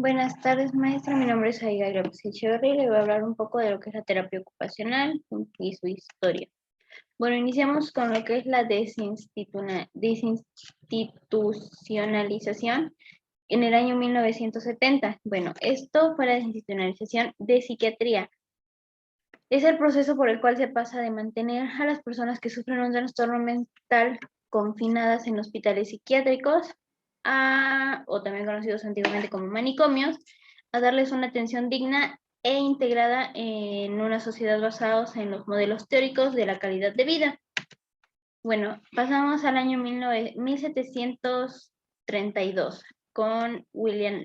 Buenas tardes, maestra. Mi nombre es Aida López Echeverría y le voy a hablar un poco de lo que es la terapia ocupacional y su historia. Bueno, iniciamos con lo que es la desinstitucionalización en el año 1970. Bueno, esto fue la desinstitucionalización de psiquiatría. Es el proceso por el cual se pasa de mantener a las personas que sufren un trastorno mental confinadas en hospitales psiquiátricos, o también conocidos antiguamente como manicomios, a darles una atención digna e integrada en una sociedad basados en los modelos teóricos de la calidad de vida. Bueno, pasamos al año 1732 con William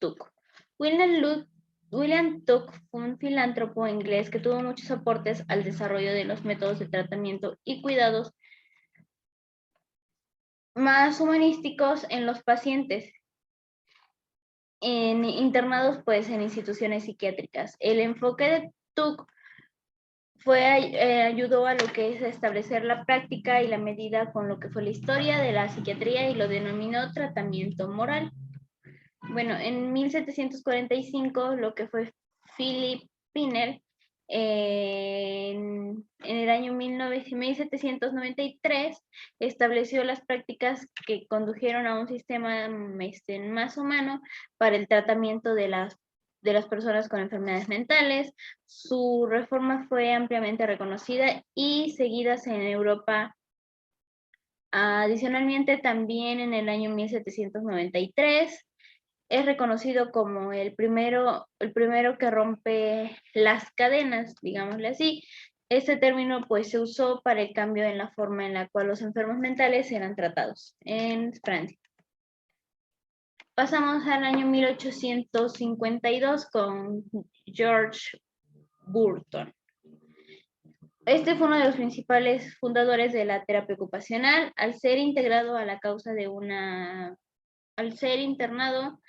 Tuck. William Tuck fue un filántropo inglés que tuvo muchos aportes al desarrollo de los métodos de tratamiento y cuidados más humanísticos en los pacientes internados pues en instituciones psiquiátricas. El enfoque de Tuck ayudó a lo que es establecer la práctica y la medida con lo que fue la historia de la psiquiatría y lo denominó tratamiento moral. Bueno, en 1745 lo que fue Philip Pinel, en el año 1793 estableció las prácticas que condujeron a un sistema más humano para el tratamiento de las personas con enfermedades mentales. Su reforma fue ampliamente reconocida y seguidas en Europa. Adicionalmente, también en el año 1793 es reconocido como el primero que rompe las cadenas, digámosle así. Este término pues se usó para el cambio en la forma en la cual los enfermos mentales eran tratados en Francia. Pasamos al año 1852 con George Burton. Este fue uno de los principales fundadores de la terapia ocupacional, al ser integrado a la causa de al ser internado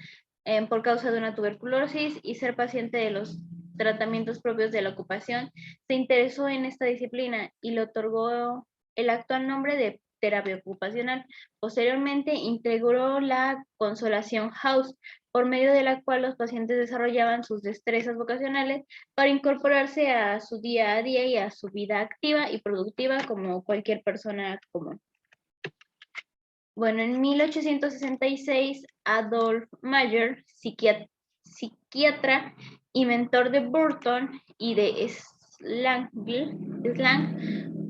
por causa de una tuberculosis y ser paciente de los tratamientos propios de la ocupación, se interesó en esta disciplina y le otorgó el actual nombre de terapia ocupacional. Posteriormente integró la Consolación House, por medio de la cual los pacientes desarrollaban sus destrezas vocacionales para incorporarse a su día a día y a su vida activa y productiva como cualquier persona común. Bueno, en 1866, Adolf Mayer, psiquiatra y mentor de Burton y de Slang,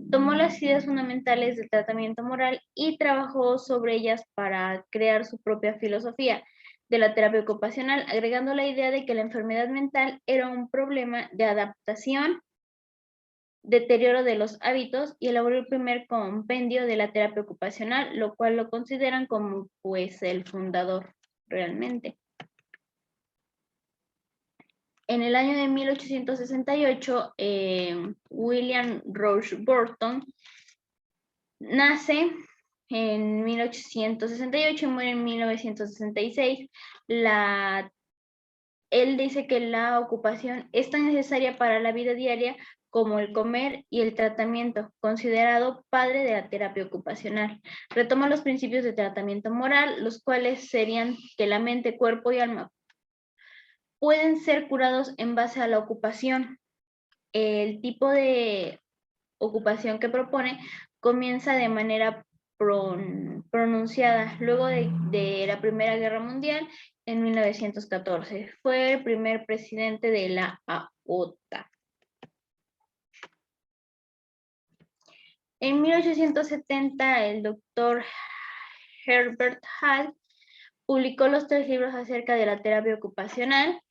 tomó las ideas fundamentales del tratamiento moral y trabajó sobre ellas para crear su propia filosofía de la terapia ocupacional, agregando la idea de que la enfermedad mental era un problema de adaptación, deterioro de los hábitos, y elaboró el primer compendio de la terapia ocupacional, lo cual lo consideran como pues el fundador realmente. En el año de 1868, William Roche Burton nace en 1868 y muere en 1966. Él dice que la ocupación es tan necesaria para la vida diaria como el comer y el tratamiento, considerado padre de la terapia ocupacional. Retoma los principios de tratamiento moral, los cuales serían que la mente, cuerpo y alma pueden ser curados en base a la ocupación. El tipo de ocupación que propone comienza de manera pronunciada luego de la Primera Guerra Mundial en 1914. Fue el primer presidente de la AOTA. En 1870, el doctor Herbert Hall publicó los 3 libros acerca de la terapia ocupacional,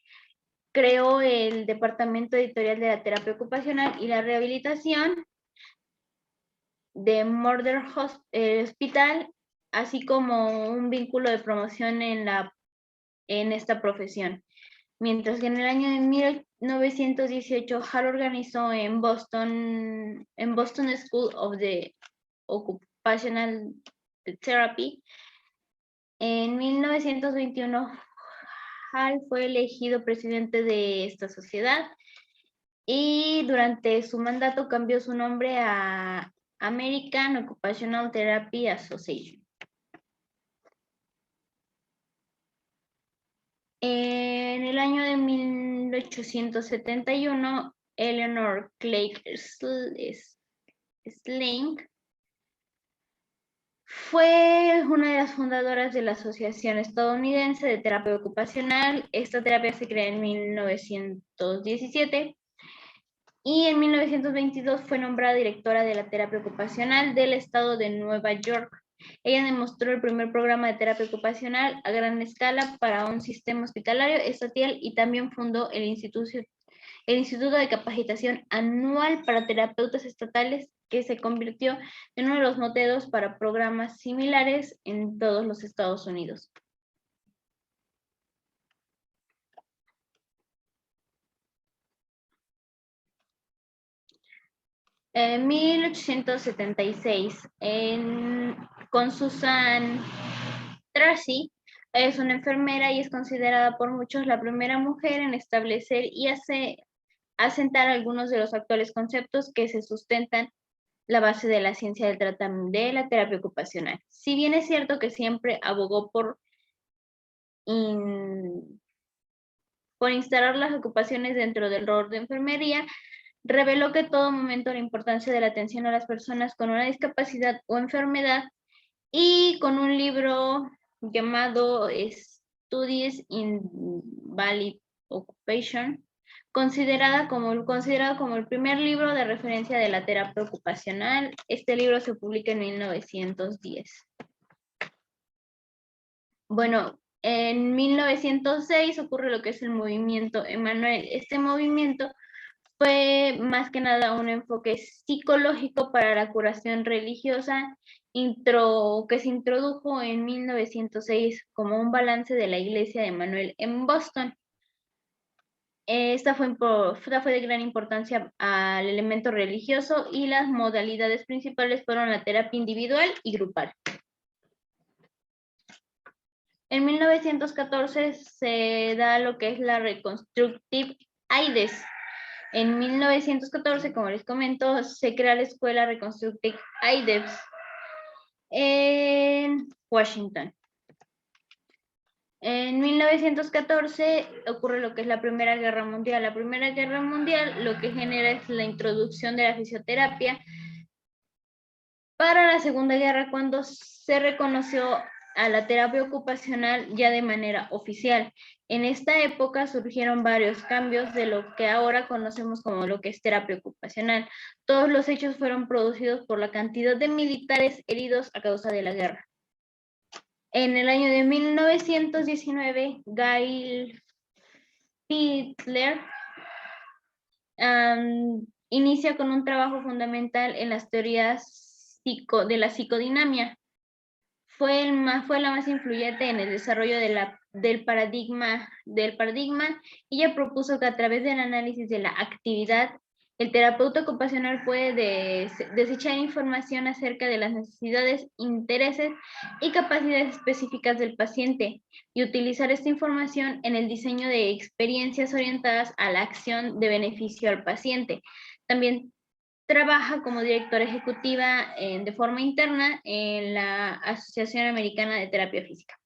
creó el Departamento Editorial de la Terapia Ocupacional y la Rehabilitación de Murder Hospital, así como un vínculo de promoción en esta profesión. Mientras que en el año de 1918, Hall organizó en Boston School of the Occupational Therapy. En 1921, Hall fue elegido presidente de esta sociedad y durante su mandato cambió su nombre a American Occupational Therapy Association. el año de 1871, Eleanor Clark Slang fue una de las fundadoras de la Asociación Estadounidense de Terapia Ocupacional. Esta terapia se creó en 1917 y en 1922 fue nombrada directora de la terapia ocupacional del estado de Nueva York. Ella demostró el primer programa de terapia ocupacional a gran escala para un sistema hospitalario estatal y también fundó el Instituto de Capacitación Anual para Terapeutas Estatales, que se convirtió en uno de los modelos para programas similares en todos los Estados Unidos. En 1876, con Susan Tracy, es una enfermera y es considerada por muchos la primera mujer en establecer y asentar algunos de los actuales conceptos que se sustentan la base de la ciencia del tratamiento de la terapia ocupacional. Si bien es cierto que siempre abogó por instalar las ocupaciones dentro del rol de enfermería, reveló que todo momento la importancia de la atención a las personas con una discapacidad o enfermedad, y con un libro llamado Studies in Valid Occupation, considerado como el primer libro de referencia de la terapia ocupacional. Este libro se publica en 1910. Bueno, en 1906 ocurre lo que es el movimiento Emanuel. Este movimiento fue más que nada un enfoque psicológico para la curación religiosa, que se introdujo en 1906 como un balance de la iglesia de Emanuel en Boston. Esta fue de gran importancia al elemento religioso, y las modalidades principales fueron la terapia individual y grupal. En 1914 se da lo que es la Reconstructive Aides. En 1914, como les comento, se crea la Escuela Reconstructive Aides en Washington. En 1914 ocurre lo que es la Primera Guerra Mundial. La Primera Guerra Mundial lo que genera es la introducción de la fisioterapia para la Segunda Guerra, cuando se reconoció a la terapia ocupacional ya de manera oficial. En esta época surgieron varios cambios de lo que ahora conocemos como lo que es terapia ocupacional. Todos los hechos fueron producidos por la cantidad de militares heridos a causa de la guerra. En el año de 1919, Guy Fiedler inicia con un trabajo fundamental en las teorías de la psicodinamia. Fue la más influyente en el desarrollo del paradigma, y ella propuso que a través del análisis de la actividad, el terapeuta ocupacional puede desechar información acerca de las necesidades, intereses y capacidades específicas del paciente y utilizar esta información en el diseño de experiencias orientadas a la acción de beneficio al paciente. También trabaja como directora ejecutiva de forma interna en la Asociación Americana de Terapia Física.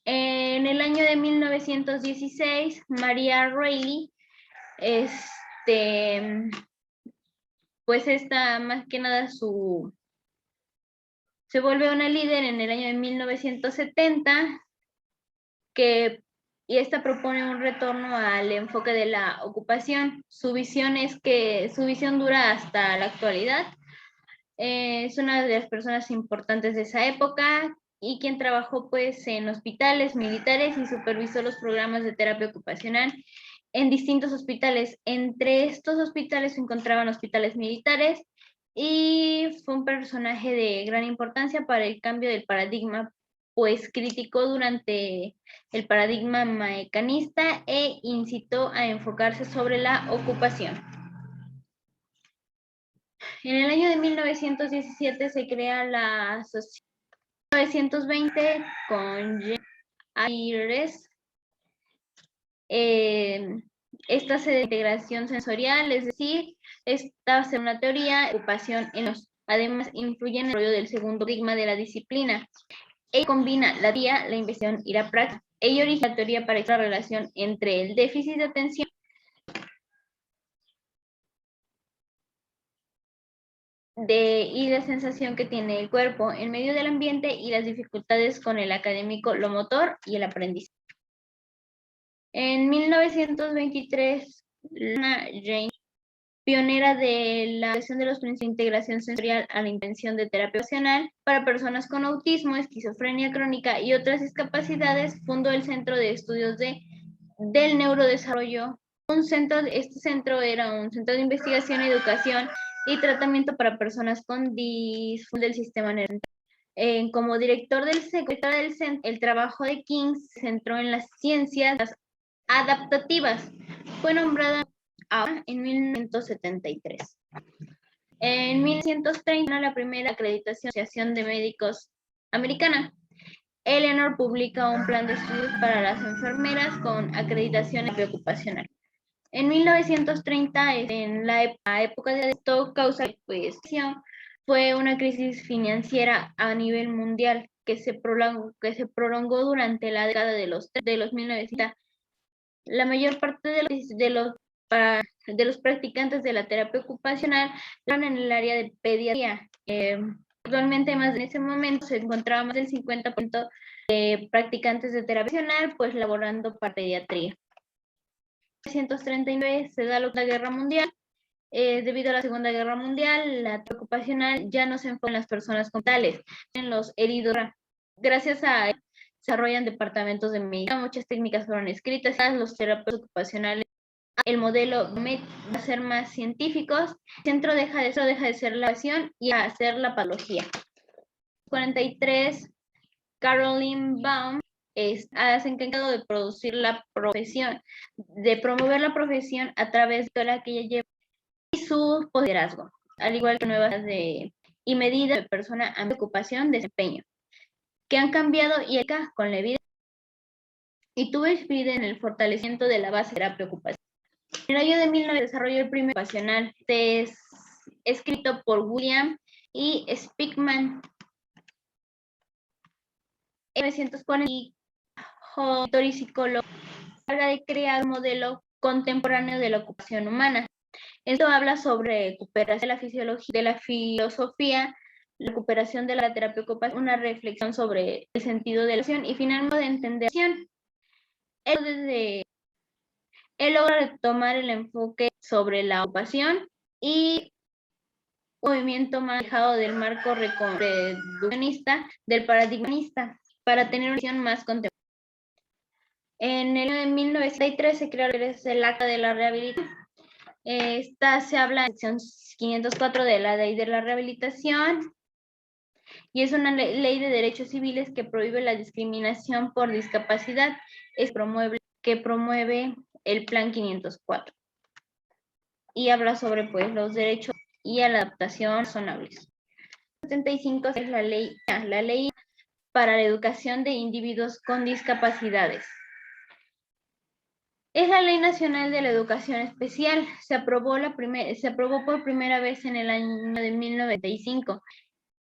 En el año de 1916, Maria Reilly, pues esta más que nada se vuelve una líder en el año de 1970, y esta propone un retorno al enfoque de la ocupación. Su visión dura hasta la actualidad. Es una de las personas importantes de esa época y quien trabajó pues en hospitales militares y supervisó los programas de terapia ocupacional en distintos hospitales. Entre estos hospitales se encontraban hospitales militares, y fue un personaje de gran importancia para el cambio del paradigma, pues criticó durante el paradigma mecanista e incitó a enfocarse sobre la ocupación. En el año de 1917 se crea la Asociación 1920 con Aires. Esta hace de integración sensorial, es decir, esta hace una teoría de ocupación en los, además influye en el desarrollo del segundo paradigma de la disciplina. Ella combina la teoría, la investigación y la práctica. Ella origina la teoría para explicar la relación entre el déficit de atención y la sensación que tiene el cuerpo en medio del ambiente y las dificultades con el académico, lo motor y el aprendizaje. En 1923, Lana Jane, pionera de la aplicación de los principios de integración sensorial a la intención de terapia ocupacional para personas con autismo, esquizofrenia crónica y otras discapacidades, fundó el Centro de Estudios del Neurodesarrollo. Este centro era un centro de investigación, educación y tratamiento para personas con disfunción del sistema nervioso. Como director del centro, el trabajo de King se centró en las ciencias adaptativas. Fue nombrada en 1973. En 1930, la primera acreditación de la Asociación de Médicos Americana. Eleanor publica un plan de estudios para las enfermeras con acreditación ocupacional. En 1930, en la época de esto causa fue una crisis financiera a nivel mundial que se prolongó durante la década de los 1900. La mayor parte de los practicantes de la terapia ocupacional estaban en el área de pediatría. Actualmente, más en ese momento, se encontraba más del 50% de practicantes de terapia ocupacional, pues laborando para pediatría. En 1939 se da la Segunda Guerra Mundial. Debido a la Segunda Guerra Mundial, la terapia ocupacional ya no se enfoca en las personas con tales, en los heridos. Gracias a él, se desarrollan departamentos de medicina, muchas técnicas fueron escritas, los terapeutas ocupacionales, el modelo va a ser más científicos, el centro deja de ser la pasión y a hacer la patología. 43, Caroline Baum se ha encargado de producir la profesión, de promover la profesión a través de la que ella lleva y su liderazgo, al igual que nuevas y medidas de persona a ocupación, desempeño, que han cambiado y acá con la vida y tuvo inspirada en el fortalecimiento de la base de la preocupación. En el año de 1900 desarrolló el primer ocupacional, escrito por William y Speakman. En 1940, autor y psicólogo, habla de crear un modelo contemporáneo de la ocupación humana. Esto habla sobre recuperación de la fisiología, de la filosofía, la recuperación de la terapia ocupacional, una reflexión sobre el sentido de la acción y finalmente de entender la acción. Él logra retomar el enfoque sobre la ocupación y un movimiento más alejado del marco reduccionista, del paradigmanista, para tener una visión más contemporánea. En el año de 1903 se creó el Acta de la Rehabilitación. Esta se habla en la sección 504 de la Ley de la Rehabilitación y es una ley de derechos civiles que prohíbe la discriminación por discapacidad, que promueve el Plan 504 y habla sobre pues los derechos y a la adaptación razonables. 75 es la ley para la educación de individuos con discapacidades. Es la Ley Nacional de la Educación Especial. Se aprobó por primera vez en el año de 1995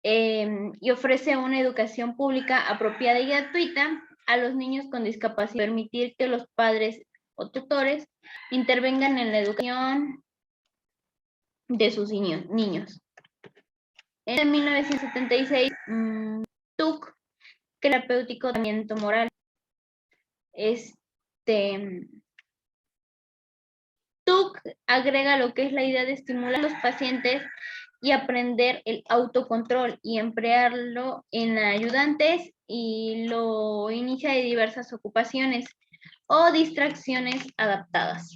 y ofrece una educación pública apropiada y gratuita a los niños con discapacidad, permitir que los padres o tutores intervengan en la educación de sus niños. En 1976, TUC, terapéutico tratamiento moral. TUC agrega lo que es la idea de estimular a los pacientes y aprender el autocontrol y emplearlo en ayudantes y lo inicia de diversas ocupaciones o distracciones adaptadas.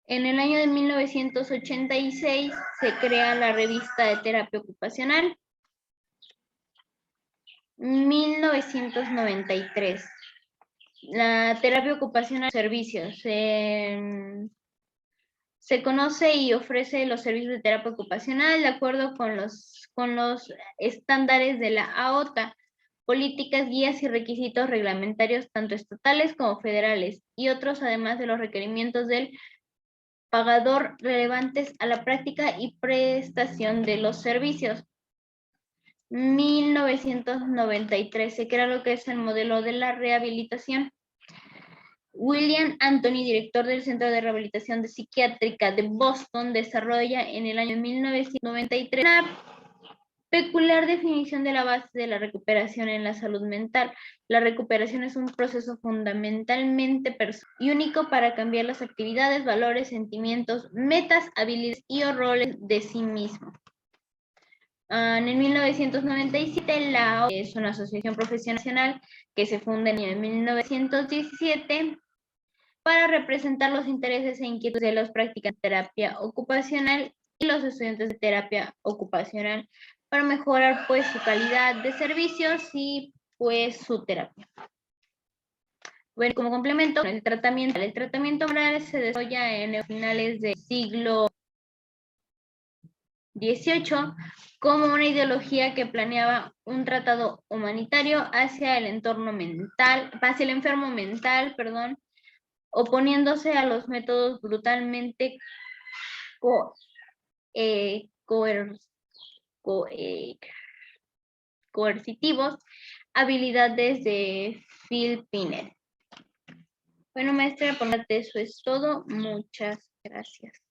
En el año de 1986 se crea la revista de terapia ocupacional. 1993. La terapia ocupacional servicios. Se conoce y ofrece los servicios de terapia ocupacional de acuerdo con los estándares de la AOTA, políticas, guías y requisitos reglamentarios tanto estatales como federales y otros, además de los requerimientos del pagador relevantes a la práctica y prestación de los servicios. 1993, se crea lo que es el modelo de la rehabilitación. William Anthony, director del Centro de Rehabilitación Psiquiátrica de Boston, desarrolla en el año 1993 una peculiar definición de la base de la recuperación en la salud mental. La recuperación es un proceso fundamentalmente personal y único para cambiar las actividades, valores, sentimientos, metas, habilidades y roles de sí mismo. En el 1997, la OIT es una asociación profesional que se funda en el 1917 para representar los intereses e inquietudes de los practicantes de terapia ocupacional y los estudiantes de terapia ocupacional para mejorar pues su calidad de servicios y pues su terapia. Bueno, como complemento, el tratamiento moral se desarrolla en los finales del siglo XVIII como una ideología que planeaba un tratado humanitario hacia el entorno mental, hacia el enfermo mental, oponiéndose a los métodos brutalmente coercitivos, habilidades de Phil Pinner. Bueno, maestra, por parte eso es todo. Muchas gracias.